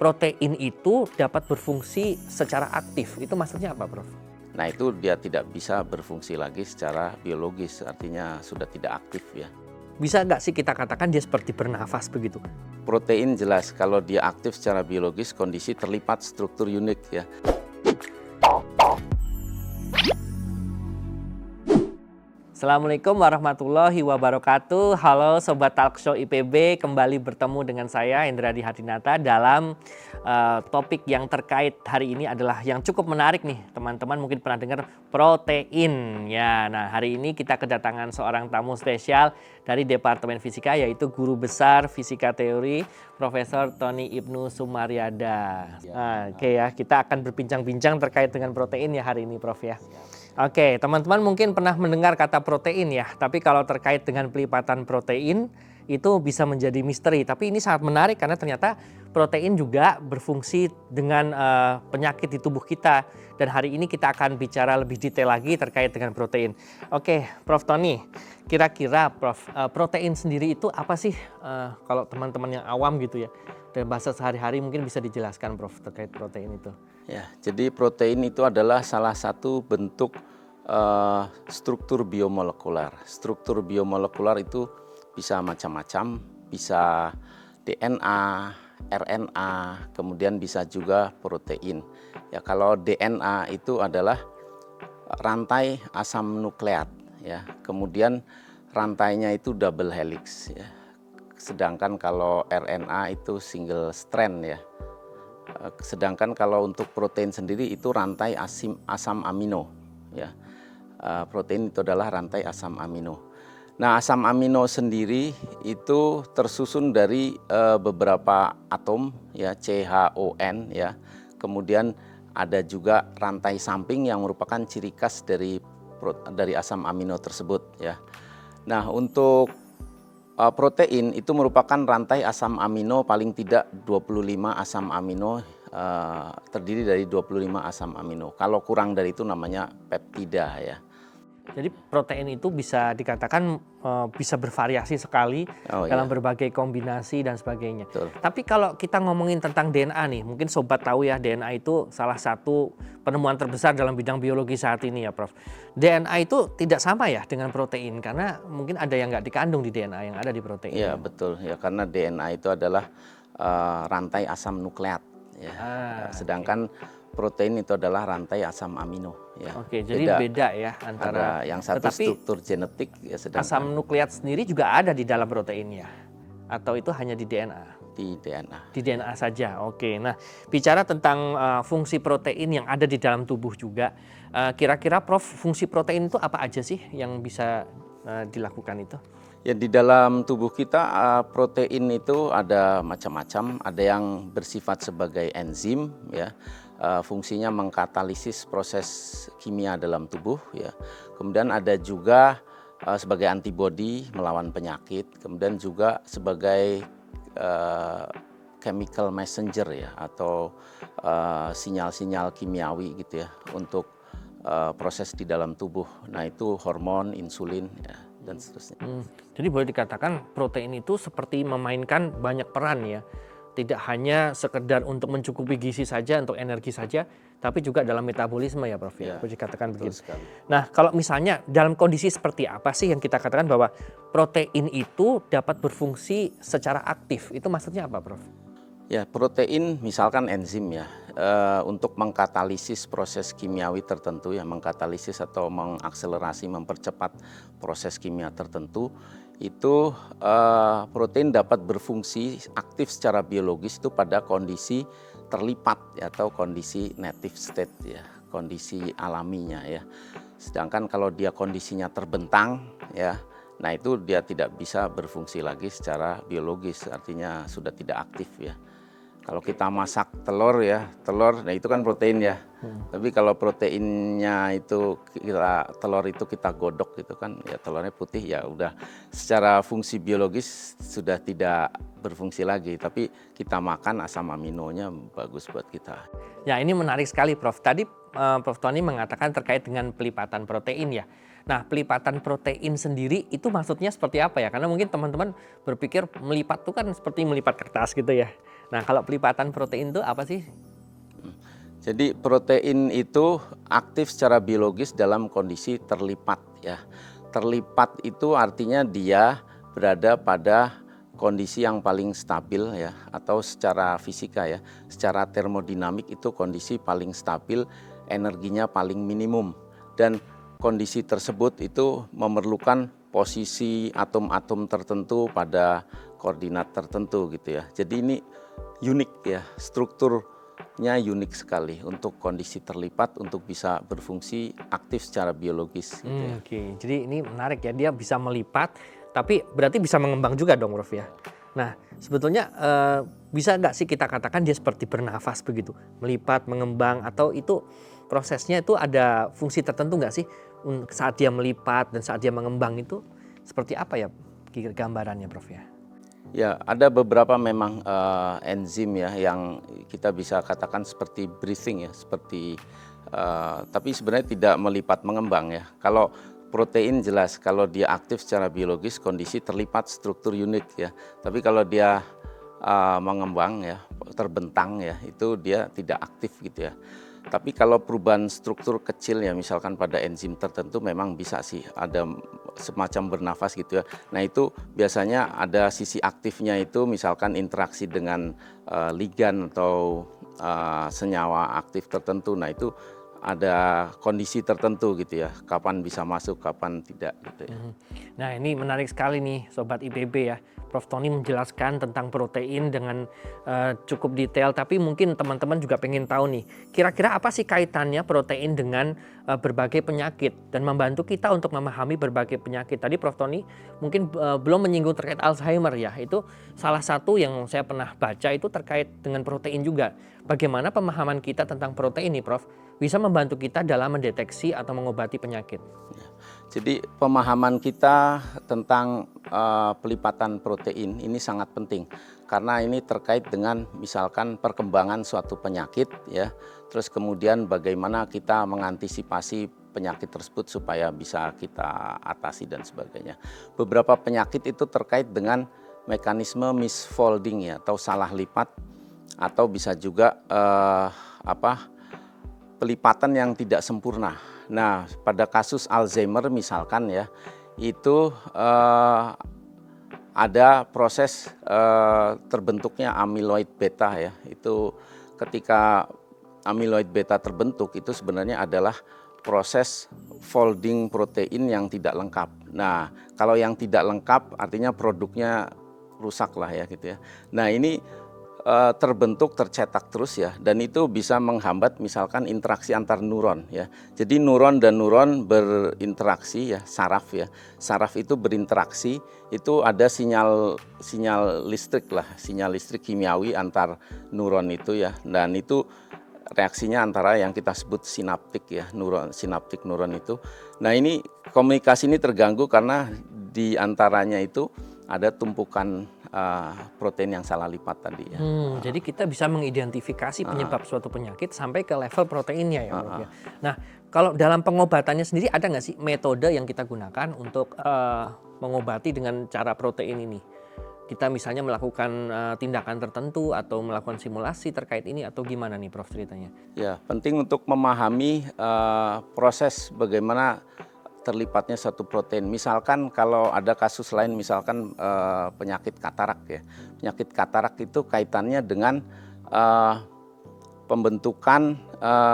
protein itu dapat berfungsi secara aktif. Itu maksudnya apa, Prof? Nah, itu dia tidak bisa berfungsi lagi secara biologis, artinya sudah tidak aktif ya. Bisa nggak sih kita katakan dia seperti bernafas begitu? Protein jelas kalau dia aktif secara biologis, kondisi terlipat struktur unik ya. Assalamualaikum warahmatullahi wabarakatuh. Halo Sobat Talkshow IPB, kembali bertemu dengan saya Hendradi Hadinata dalam topik yang terkait hari ini adalah yang cukup menarik nih. Teman-teman mungkin pernah dengar protein ya. Nah, hari ini kita kedatangan seorang tamu spesial dari Departemen Fisika, yaitu Guru Besar Fisika Teori Profesor Tony Ibnu Sumaryada. Oke ya, kita akan berbincang-bincang terkait dengan protein ya hari ini, Prof ya. Oke, teman-teman mungkin pernah mendengar kata protein ya, tapi kalau terkait dengan pelipatan protein itu bisa menjadi misteri. Tapi ini sangat menarik karena ternyata protein juga berfungsi dengan penyakit di tubuh kita. Dan hari ini kita akan bicara lebih detail lagi terkait dengan protein. Oke, Prof Tony, kira-kira Prof, protein sendiri itu apa sih kalau teman-teman yang awam gitu ya? Dan bahasa sehari-hari mungkin bisa dijelaskan, Prof, terkait protein itu. Ya, jadi protein itu adalah salah satu bentuk struktur biomolekular. Struktur biomolekular itu bisa macam-macam, bisa DNA, RNA, kemudian bisa juga protein. Ya, kalau DNA itu adalah rantai asam nukleat, ya. Kemudian rantainya itu double helix, ya. Sedangkan kalau RNA itu single strand, ya. Sedangkan kalau untuk protein sendiri itu rantai asam amino, ya. Protein itu adalah rantai asam amino. Nah, asam amino sendiri itu tersusun dari beberapa atom, ya, CHON, ya. Kemudian ada juga rantai samping yang merupakan ciri khas dari asam amino tersebut, ya. Nah, untuk protein itu merupakan rantai asam amino paling tidak 25 asam amino, terdiri dari 25 asam amino. Kalau kurang dari itu namanya peptida ya. Jadi protein itu bisa dikatakan bisa bervariasi sekali dalam berbagai kombinasi dan sebagainya. Betul. Tapi kalau kita ngomongin tentang DNA nih, mungkin sobat tahu ya DNA itu salah satu penemuan terbesar dalam bidang biologi saat ini ya, Prof. DNA itu tidak sama ya dengan protein karena mungkin ada yang nggak dikandung di DNA yang ada di protein. Iya betul ya, karena DNA itu adalah rantai asam nukleat ya. Sedangkan protein itu adalah rantai asam amino ya. Oke, jadi beda ya antara yang satu struktur genetik ya, sedangkan asam nukleat sendiri juga ada di dalam protein ya. Atau itu hanya di DNA? Di DNA. Di DNA saja. Oke. Nah, bicara tentang fungsi protein yang ada di dalam tubuh juga, kira-kira Prof, fungsi protein itu apa aja sih yang bisa dilakukan itu? Ya, di dalam tubuh kita protein itu ada macam-macam, ada yang bersifat sebagai enzim ya. Fungsinya mengkatalisis proses kimia dalam tubuh ya. Kemudian ada juga sebagai antibodi melawan penyakit, kemudian juga sebagai chemical messenger ya, atau sinyal-sinyal kimiawi gitu ya untuk proses di dalam tubuh. Nah, itu hormon, insulin ya, dan seterusnya. Jadi boleh dikatakan protein itu seperti memainkan banyak peran ya. Tidak hanya sekedar untuk mencukupi gizi saja, untuk energi saja, tapi juga dalam metabolisme ya, Prof. Ya, boleh dikatakan begitu. Sekali. Nah, kalau misalnya dalam kondisi seperti apa sih yang kita katakan bahwa protein itu dapat berfungsi secara aktif? Itu maksudnya apa, Prof? Ya, protein misalkan enzim ya, untuk mengkatalisis proses kimiawi tertentu ya, mengkatalisis atau mengakselerasi, mempercepat proses kimia tertentu, itu protein dapat berfungsi aktif secara biologis itu pada kondisi terlipat ya, atau kondisi native state ya, kondisi alaminya ya. Sedangkan kalau dia kondisinya terbentang ya, nah itu dia tidak bisa berfungsi lagi secara biologis, artinya sudah tidak aktif ya. Kalau kita masak telur ya, nah itu kan protein ya. Tapi kalau proteinnya itu telur itu kita godok gitu kan, ya telurnya putih ya udah secara fungsi biologis sudah tidak berfungsi lagi. Tapi kita makan asam aminonya bagus buat kita. Ya, ini menarik sekali, Prof. Tadi Prof Tony mengatakan terkait dengan pelipatan protein ya. Nah, pelipatan protein sendiri itu maksudnya seperti apa ya? Karena mungkin teman-teman berpikir melipat itu kan seperti melipat kertas gitu ya. Nah, kalau pelipatan protein itu apa sih? Jadi protein itu aktif secara biologis dalam kondisi terlipat ya. Terlipat itu artinya dia berada pada kondisi yang paling stabil ya, atau secara fisika ya, secara termodinamik itu kondisi paling stabil, energinya paling minimum, dan kondisi tersebut itu memerlukan posisi atom-atom tertentu pada koordinat tertentu gitu ya. Jadi ini unik ya, strukturnya unik sekali untuk kondisi terlipat untuk bisa berfungsi aktif secara biologis gitu ya. Oke, jadi ini menarik ya, dia bisa melipat, tapi berarti bisa mengembang juga dong, Prof ya. Nah, sebetulnya bisa nggak sih kita katakan dia seperti bernafas begitu, melipat, mengembang, atau itu prosesnya itu ada fungsi tertentu nggak sih saat dia melipat dan saat dia mengembang itu seperti apa ya gambarannya, Prof ya? Ya, ada beberapa memang enzim ya yang kita bisa katakan seperti breathing ya, seperti tapi sebenarnya tidak melipat mengembang ya. Kalau protein jelas kalau dia aktif secara biologis kondisi terlipat struktur unik ya. Tapi kalau dia mengembang ya, terbentang ya, itu dia tidak aktif gitu ya. Tapi kalau perubahan struktur kecil ya, misalkan pada enzim tertentu memang bisa sih ada semacam bernafas gitu ya. Nah itu biasanya ada sisi aktifnya itu misalkan interaksi dengan ligan atau senyawa aktif tertentu. Nah itu ada kondisi tertentu gitu ya, kapan bisa masuk, kapan tidak gitu ya. Nah, ini menarik sekali nih Sobat IPB ya. Prof Tony menjelaskan tentang protein dengan cukup detail, tapi mungkin teman-teman juga pengen tahu nih, kira-kira apa sih kaitannya protein dengan berbagai penyakit dan membantu kita untuk memahami berbagai penyakit. Tadi Prof Tony mungkin belum menyinggung terkait Alzheimer ya, itu salah satu yang saya pernah baca itu terkait dengan protein juga. Bagaimana pemahaman kita tentang protein nih Prof bisa membantu kita dalam mendeteksi atau mengobati penyakit. Jadi pemahaman kita tentang pelipatan protein ini sangat penting karena ini terkait dengan misalkan perkembangan suatu penyakit ya, terus kemudian bagaimana kita mengantisipasi penyakit tersebut supaya bisa kita atasi dan sebagainya. Beberapa penyakit itu terkait dengan mekanisme misfolding ya, atau salah lipat, atau bisa juga pelipatan yang tidak sempurna. Nah, pada kasus Alzheimer misalkan ya, itu ada proses terbentuknya amyloid beta ya. Itu ketika amyloid beta terbentuk itu sebenarnya adalah proses folding protein yang tidak lengkap. Nah, kalau yang tidak lengkap artinya produknya rusak lah ya gitu ya. Nah, ini terbentuk, tercetak terus ya, dan itu bisa menghambat misalkan interaksi antar neuron ya. Jadi neuron dan neuron berinteraksi ya, saraf ya. Saraf itu berinteraksi, itu ada sinyal listrik lah, sinyal listrik kimiawi antar neuron itu ya. Dan itu reaksinya antara yang kita sebut sinaptik ya, sinaptik neuron itu. Nah, ini komunikasi ini terganggu karena di antaranya itu ada tumpukan protein yang salah lipat tadi ya. Jadi kita bisa mengidentifikasi penyebab suatu penyakit sampai ke level proteinnya ya, Prof ya. Nah, kalau dalam pengobatannya sendiri ada nggak sih metode yang kita gunakan untuk mengobati dengan cara protein ini? Kita misalnya melakukan tindakan tertentu atau melakukan simulasi terkait ini atau gimana nih Prof ceritanya? Ya, penting untuk memahami proses bagaimana terlipatnya satu protein. Misalkan kalau ada kasus lain, misalkan penyakit katarak ya. Penyakit katarak itu kaitannya dengan pembentukan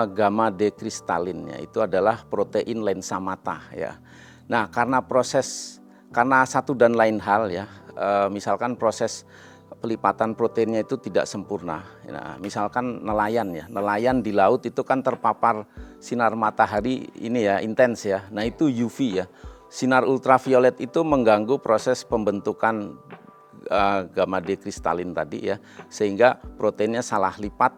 gamma D kristalin ya. Itu adalah protein lensa mata ya. Nah, karena satu dan lain hal ya, misalkan proses pelipatan proteinnya itu tidak sempurna. Nah, misalkan nelayan di laut itu kan terpapar sinar matahari ini ya, intens ya. Nah, itu UV ya. Sinar ultraviolet itu mengganggu proses pembentukan gamma D kristalin tadi ya, sehingga proteinnya salah lipat,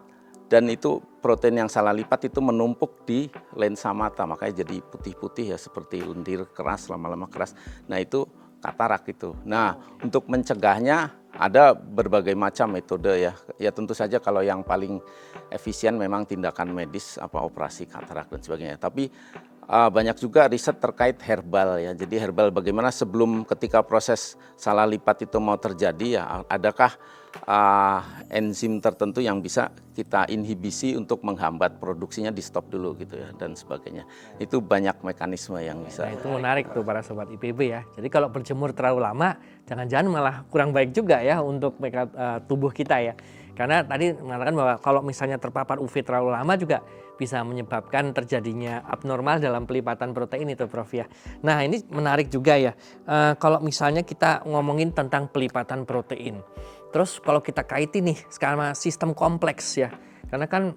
dan itu protein yang salah lipat itu menumpuk di lensa mata, makanya jadi putih-putih ya, seperti lendir keras, lama-lama keras. Nah, itu katarak itu. Nah, untuk mencegahnya ada berbagai macam metode ya. Ya tentu saja kalau yang paling efisien memang tindakan medis, operasi katarak dan sebagainya. Tapi banyak juga riset terkait herbal ya. Jadi herbal bagaimana sebelum ketika proses salah lipat itu mau terjadi ya, adakah enzim tertentu yang bisa kita inhibisi untuk menghambat produksinya, di stop dulu gitu ya, dan sebagainya. Itu banyak mekanisme yang bisa. Nah, itu menarik tuh para sobat IPB ya. Jadi kalau berjemur terlalu lama, jangan-jangan malah kurang baik juga ya untuk tubuh kita ya. Karena tadi mengatakan bahwa kalau misalnya terpapar UV terlalu lama juga bisa menyebabkan terjadinya abnormal dalam pelipatan protein itu, Prof ya. Nah, ini menarik juga ya. Kalau misalnya kita ngomongin tentang pelipatan protein. Terus kalau kita kaitin nih sekarang sistem kompleks ya. Karena kan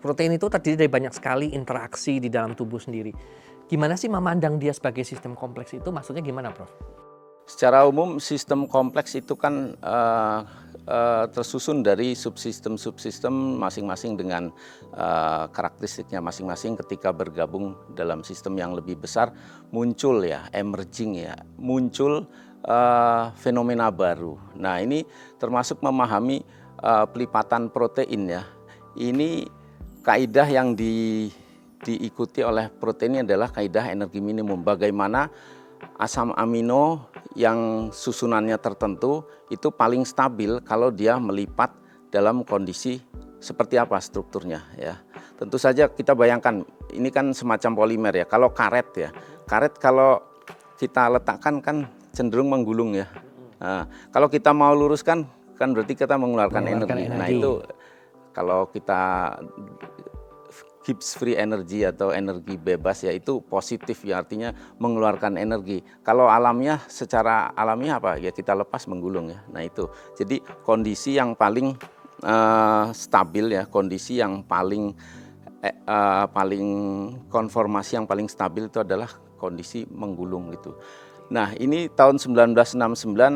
protein itu terdiri dari banyak sekali interaksi di dalam tubuh sendiri. Gimana sih memandang dia sebagai sistem kompleks itu? Maksudnya gimana, Prof? Secara umum sistem kompleks itu kan tersusun dari subsistem-subsistem masing-masing dengan karakteristiknya masing-masing. Ketika bergabung dalam sistem yang lebih besar, muncul ya, emerging ya, muncul fenomena baru. Nah, ini termasuk memahami pelipatan protein ya. Ini kaidah yang diikuti oleh protein ini adalah kaidah energi minimum. Bagaimana asam amino yang susunannya tertentu itu paling stabil kalau dia melipat dalam kondisi seperti apa strukturnya ya. Tentu saja kita bayangkan ini kan semacam polimer ya. Kalau karet ya, karet kalau kita letakkan kan cenderung menggulung ya. Nah, kalau kita mau luruskan kan berarti kita mengeluarkan energi. Nah, itu kalau kita Gibbs free energy atau energi bebas ya, itu positif ya, artinya mengeluarkan energi. Kalau alamnya, secara alamiah apa ya, kita lepas menggulung ya. Nah itu jadi kondisi yang paling stabil ya, kondisi yang paling konformasi yang paling stabil itu adalah kondisi menggulung gitu. Nah, ini tahun 1969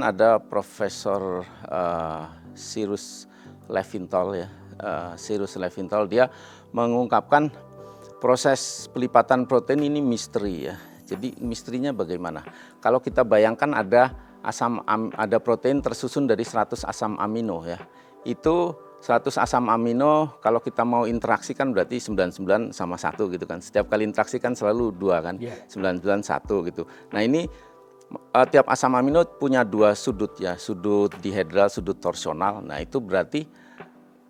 ada Profesor Cyrus Lewinthal ya, Cyrus Lewinthal, dia mengungkapkan proses pelipatan protein ini misteri ya. Jadi misterinya bagaimana? Kalau kita bayangkan ada protein tersusun dari 100 asam amino ya. Itu 100 asam amino kalau kita mau interaksi kan berarti 99 sama 1 gitu kan. Setiap kali interaksi kan selalu 2 kan. 99 1 gitu. Nah, ini tiap asam amino punya 2 sudut ya, sudut dihedral, sudut torsional. Nah, itu berarti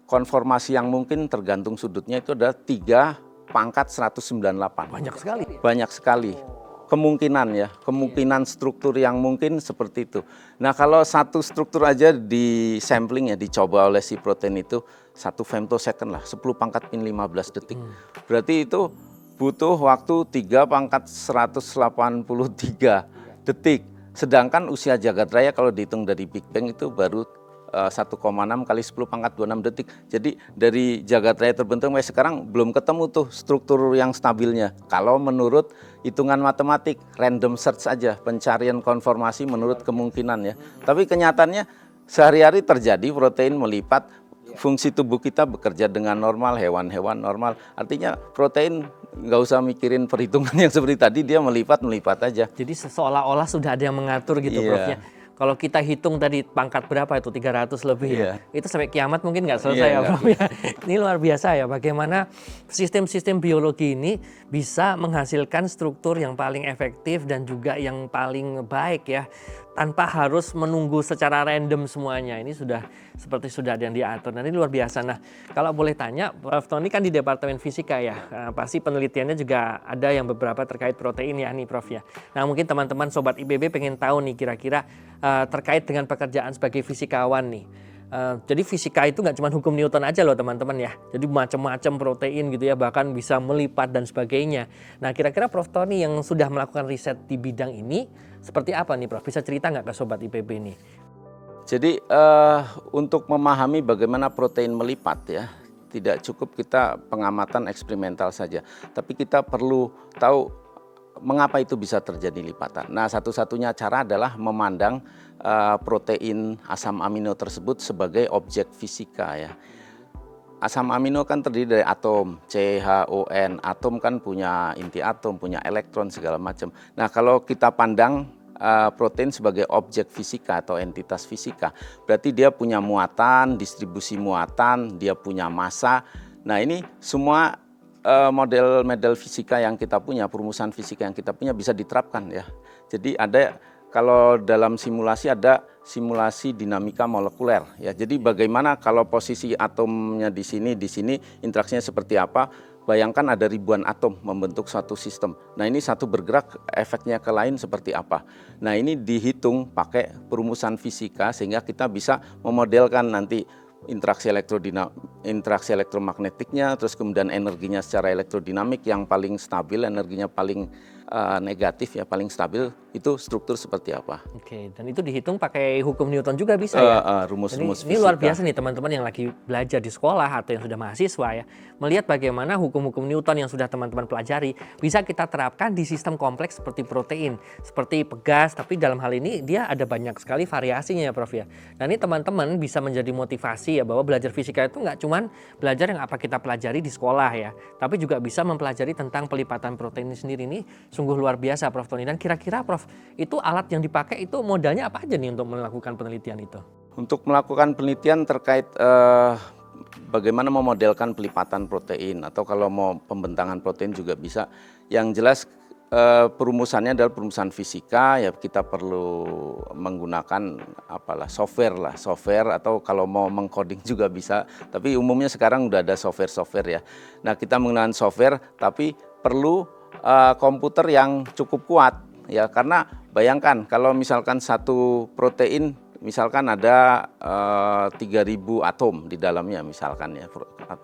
konformasi yang mungkin tergantung sudutnya itu adalah 3 pangkat 198. Banyak sekali. Banyak sekali. Kemungkinan ya, kemungkinan struktur yang mungkin seperti itu. Nah, kalau satu struktur aja di sampling ya, dicoba oleh si protein itu 1 femtosecond lah, 10 pangkat min 15 detik. Berarti itu butuh waktu 3 pangkat 183 detik. Sedangkan usia jagat raya kalau dihitung dari Big Bang itu baru 1,6 kali 10 pangkat 26 detik. Jadi dari jagat raya terbentuk sampai sekarang belum ketemu tuh struktur yang stabilnya. Kalau menurut hitungan matematik, random search aja, pencarian konformasi menurut kemungkinan ya. Tapi kenyataannya sehari-hari terjadi protein melipat, fungsi tubuh kita bekerja dengan normal, hewan-hewan normal. Artinya protein nggak usah mikirin perhitungan yang seperti tadi, dia melipat aja. Jadi seolah-olah sudah ada yang mengatur gitu, Prof ya. Kalau kita hitung tadi pangkat berapa itu 300 lebih ya. Itu sampai kiamat mungkin nggak selesai ya, Prof ya. Ini luar biasa ya, bagaimana sistem-sistem biologi ini bisa menghasilkan struktur yang paling efektif dan juga yang paling baik ya, tanpa harus menunggu secara random semuanya. Ini sudah seperti sudah ada yang diatur. Nah, ini luar biasa. Nah, kalau boleh tanya, Prof Tony kan di Departemen Fisika ya, pasti penelitiannya juga ada yang beberapa terkait protein ya nih, Prof ya. Nah, mungkin teman-teman Sobat IPB pengen tahu nih kira-kira terkait dengan pekerjaan sebagai fisikawan nih. Jadi fisika itu nggak cuma hukum Newton aja loh teman-teman ya. Jadi macam-macam protein gitu ya, bahkan bisa melipat dan sebagainya. Nah, kira-kira Prof Tony yang sudah melakukan riset di bidang ini seperti apa nih, Prof? Bisa cerita nggak ke Sobat IPB nih? Jadi untuk memahami bagaimana protein melipat ya, tidak cukup kita pengamatan eksperimental saja, tapi kita perlu tahu mengapa itu bisa terjadi lipatan. Nah, satu-satunya cara adalah memandang protein asam amino tersebut sebagai objek fisika ya. Asam amino kan terdiri dari atom, CHON. Atom kan punya inti atom, punya elektron segala macam. Nah, kalau kita pandang protein sebagai objek fisika atau entitas fisika, berarti dia punya muatan, distribusi muatan, dia punya massa. Nah, ini semua model-model fisika yang kita punya, perumusan fisika yang kita punya bisa diterapkan ya. Jadi ada, kalau dalam simulasi ada simulasi dinamika molekuler ya. Jadi bagaimana kalau posisi atomnya di sini interaksinya seperti apa? Bayangkan ada ribuan atom membentuk suatu sistem. Nah, ini satu bergerak efeknya ke lain seperti apa. Nah, ini dihitung pakai perumusan fisika sehingga kita bisa memodelkan nanti interaksi elektromagnetiknya, terus kemudian energinya secara elektrodinamik yang paling stabil, energinya paling negatif ya, paling stabil, itu struktur seperti apa. Oke, dan itu dihitung pakai hukum Newton juga bisa ya? Rumus-rumus Ini fisika. luar biasa nih teman-teman yang lagi belajar di sekolah atau yang sudah mahasiswa ya, melihat bagaimana hukum-hukum Newton yang sudah teman-teman pelajari bisa kita terapkan di sistem kompleks seperti protein, seperti pegas, tapi dalam hal ini dia ada banyak sekali variasinya ya Prof ya. Dan ini teman-teman bisa menjadi motivasi ya bahwa belajar fisika itu nggak cuman belajar yang apa kita pelajari di sekolah ya, tapi juga bisa mempelajari tentang pelipatan protein ini sendiri. Ini sungguh luar biasa Prof Tony. Dan kira-kira Prof, itu alat yang dipakai itu modalnya apa aja nih untuk melakukan penelitian itu? Untuk melakukan penelitian terkait bagaimana memodelkan pelipatan protein atau kalau mau pembentangan protein juga bisa. Yang jelas perumusannya adalah perumusan fisika ya, kita perlu menggunakan software atau kalau mau mengcoding juga bisa. Tapi umumnya sekarang udah ada software ya. Nah, kita menggunakan software tapi perlu komputer yang cukup kuat ya, karena bayangkan kalau misalkan satu protein misalkan ada 3.000 atom di dalamnya misalkan ya,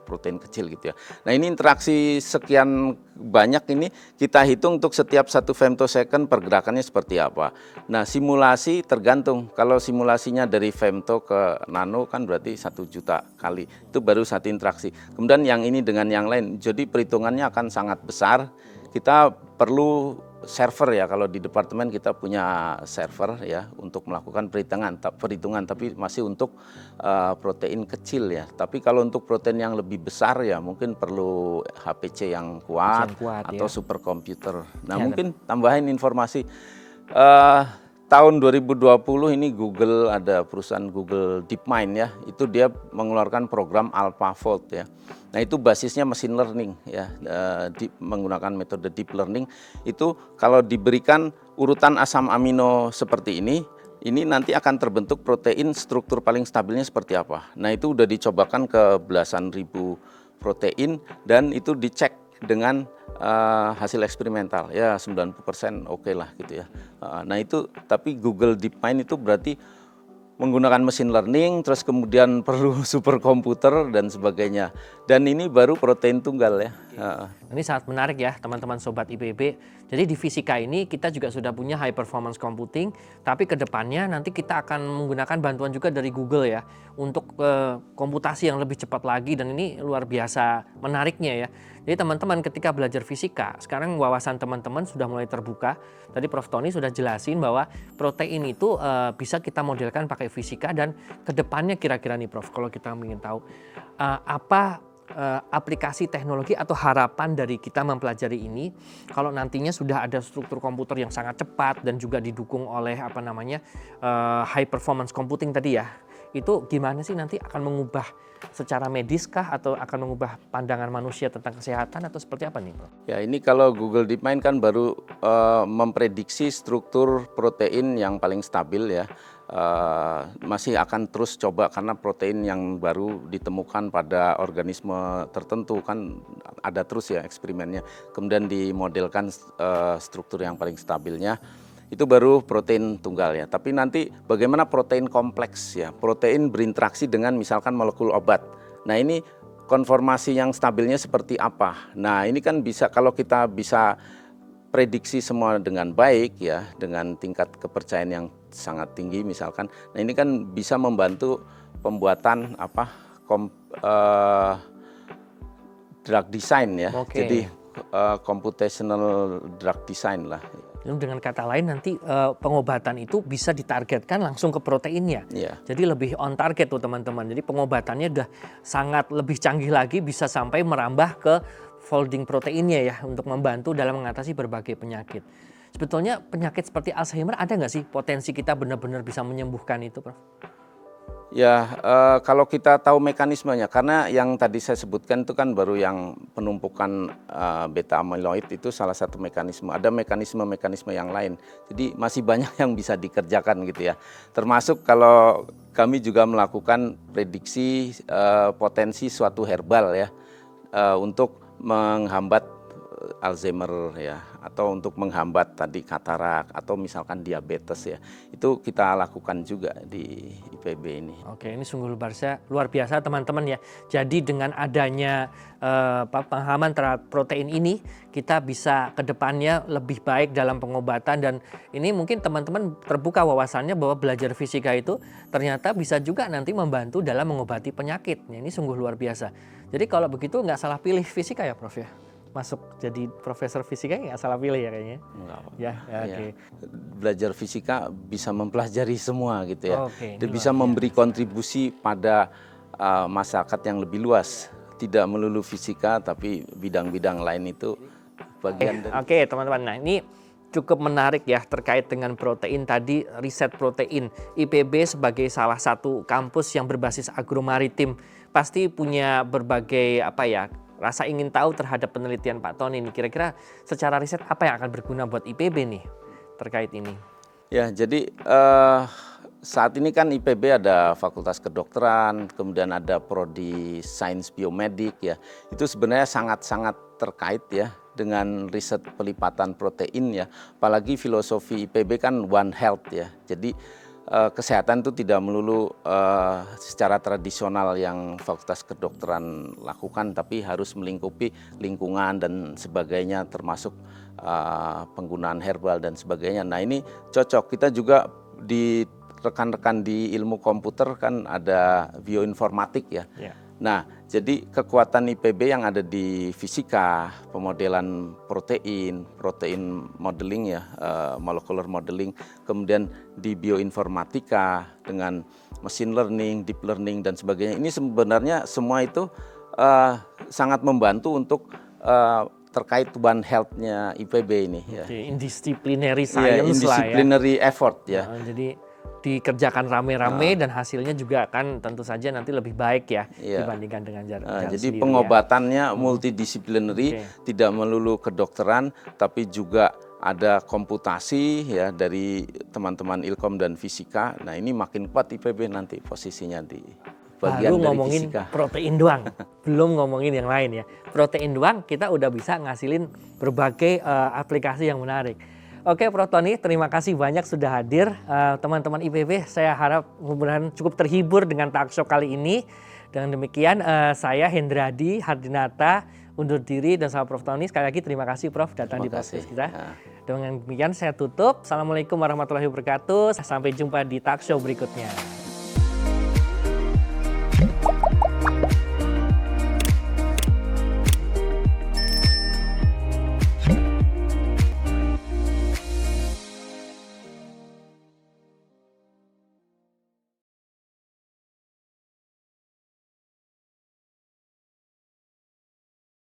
protein kecil gitu ya. Nah, ini interaksi sekian banyak ini kita hitung untuk setiap 1 femtosecond pergerakannya seperti apa. Nah, simulasi tergantung, kalau simulasinya dari femto ke nano kan berarti 1 juta kali, itu baru satu interaksi. Kemudian yang ini dengan yang lain, jadi perhitungannya akan sangat besar. Kita perlu server ya, kalau di departemen kita punya server ya untuk melakukan perhitungan, tapi masih untuk protein kecil ya. Tapi kalau untuk protein yang lebih besar ya mungkin perlu HPC yang kuat atau ya, superkomputer. Nah ya, mungkin tambahin informasi, tahun 2020 ini Google, ada perusahaan Google DeepMind ya, itu dia mengeluarkan program AlphaFold ya. Nah, itu basisnya machine learning ya, menggunakan metode deep learning. Itu kalau diberikan urutan asam amino seperti ini nanti akan terbentuk protein struktur paling stabilnya seperti apa. Nah, itu udah dicobakan ke belasan ribu protein dan itu dicek dengan hasil eksperimental ya, 90% oke lah gitu ya. Nah, itu tapi Google DeepMind itu berarti menggunakan mesin learning, terus kemudian perlu superkomputer dan sebagainya. Dan ini baru protein tunggal ya. Ini sangat menarik ya teman-teman Sobat IPB. Jadi di fisika ini kita juga sudah punya high performance computing, tapi ke depannya nanti kita akan menggunakan bantuan juga dari Google ya untuk komputasi yang lebih cepat lagi, dan ini luar biasa menariknya ya. Jadi teman-teman ketika belajar fisika, sekarang wawasan teman-teman sudah mulai terbuka. Tadi Prof Tony sudah jelasin bahwa protein itu bisa kita modelkan pakai fisika, dan kedepannya kira-kira nih Prof, kalau kita ingin tahu apa aplikasi teknologi atau harapan dari kita mempelajari ini kalau nantinya sudah ada struktur komputer yang sangat cepat dan juga didukung oleh high performance computing tadi ya, itu gimana sih nanti akan mengubah secara medis kah atau akan mengubah pandangan manusia tentang kesehatan atau seperti apa nih Prof? Ya, ini kalau Google DeepMind kan baru memprediksi struktur protein yang paling stabil ya. Masih akan terus coba karena protein yang baru ditemukan pada organisme tertentu kan ada terus ya eksperimennya, kemudian dimodelkan struktur yang paling stabilnya itu baru protein tunggal ya. Tapi nanti bagaimana protein kompleks ya, protein berinteraksi dengan misalkan molekul obat. Nah, ini konformasi yang stabilnya seperti apa. Nah, ini kan bisa, kalau kita bisa prediksi semua dengan baik ya, dengan tingkat kepercayaan yang sangat tinggi misalkan. Nah, ini kan bisa membantu pembuatan drug design ya. Jadi computational drug design lah. Dengan kata lain nanti pengobatan itu bisa ditargetkan langsung ke proteinnya. Jadi lebih on target tuh teman-teman. Jadi pengobatannya udah sangat lebih canggih lagi, bisa sampai merambah ke folding proteinnya ya untuk membantu dalam mengatasi berbagai penyakit. Sebetulnya penyakit seperti Alzheimer ada nggak sih potensi kita benar-benar bisa menyembuhkan itu, Prof? Ya, kalau kita tahu mekanismenya, karena yang tadi saya sebutkan itu kan baru yang penumpukan beta amyloid itu salah satu mekanisme. Ada mekanisme-mekanisme yang lain. Jadi masih banyak yang bisa dikerjakan gitu ya. Termasuk kalau kami juga melakukan prediksi potensi suatu herbal ya untuk menghambat Alzheimer ya, atau untuk menghambat tadi katarak atau misalkan diabetes ya, itu kita lakukan juga di IPB ini. Oke, ini sungguh luar biasa teman-teman ya. Jadi dengan adanya pemahaman terhadap protein ini, kita bisa ke depannya lebih baik dalam pengobatan, dan ini mungkin teman-teman terbuka wawasannya bahwa belajar fisika itu ternyata bisa juga nanti membantu dalam mengobati penyakit. Ya, ini sungguh luar biasa. Jadi kalau begitu nggak salah pilih fisika ya Prof ya? Masuk jadi profesor fisika nggak salah pilih ya kayaknya. Enggak. Ya, oke. Belajar fisika bisa mempelajari semua gitu ya. Oke, Dan bisa memberi kontribusi pada masyarakat yang lebih luas. Tidak melulu fisika tapi bidang-bidang lain itu bagian dari. Oke, teman-teman. Nah, ini cukup menarik ya terkait dengan protein tadi, riset protein. IPB sebagai salah satu kampus yang berbasis agromaritim pasti punya berbagai rasa ingin tahu terhadap penelitian Pak Tony ini. Kira-kira secara riset apa yang akan berguna buat IPB nih terkait ini? Ya, jadi saat ini kan IPB ada Fakultas Kedokteran, kemudian ada Prodi Sains Biomedik ya. Itu sebenarnya sangat-sangat terkait ya dengan riset pelipatan protein ya. Apalagi filosofi IPB kan One Health ya. Jadi kesehatan itu tidak melulu secara tradisional yang Fakultas Kedokteran lakukan, tapi harus melingkupi lingkungan dan sebagainya, termasuk penggunaan herbal dan sebagainya. Nah ini cocok, kita juga di rekan-rekan di ilmu komputer kan ada bioinformatik ya. Yeah. Nah, jadi kekuatan IPB yang ada di fisika, pemodelan protein modeling ya, molecular modeling, kemudian di bioinformatika dengan machine learning, deep learning dan sebagainya. Ini sebenarnya semua itu sangat membantu untuk terkait One Health-nya IPB ini. Ya. Indisciplinary science indisciplinary lah ya. Effort ya. Jadi dikerjakan rame-rame dan hasilnya juga kan tentu saja nanti lebih baik ya dibandingkan dengan jalan jadi sendiri, pengobatannya multidisiplinary, tidak melulu kedokteran, tapi juga ada komputasi ya dari teman-teman Ilkom dan fisika. Nah ini makin kuat IPB nanti posisinya di bagian baru dari ngomongin fisika. Protein doang, belum ngomongin yang lain ya. Protein doang kita udah bisa ngasilin berbagai aplikasi yang menarik. Oke Prof Tony, terima kasih banyak sudah hadir. Teman-teman IPB, saya harap mudah-mudahan cukup terhibur dengan talk show kali ini. Dengan demikian saya Hendradi Hardinata undur diri, dan sama Prof Tony sekali lagi terima kasih Prof datang di podcast kita. Dengan demikian saya tutup. Assalamualaikum warahmatullahi wabarakatuh. Sampai jumpa di talk show berikutnya.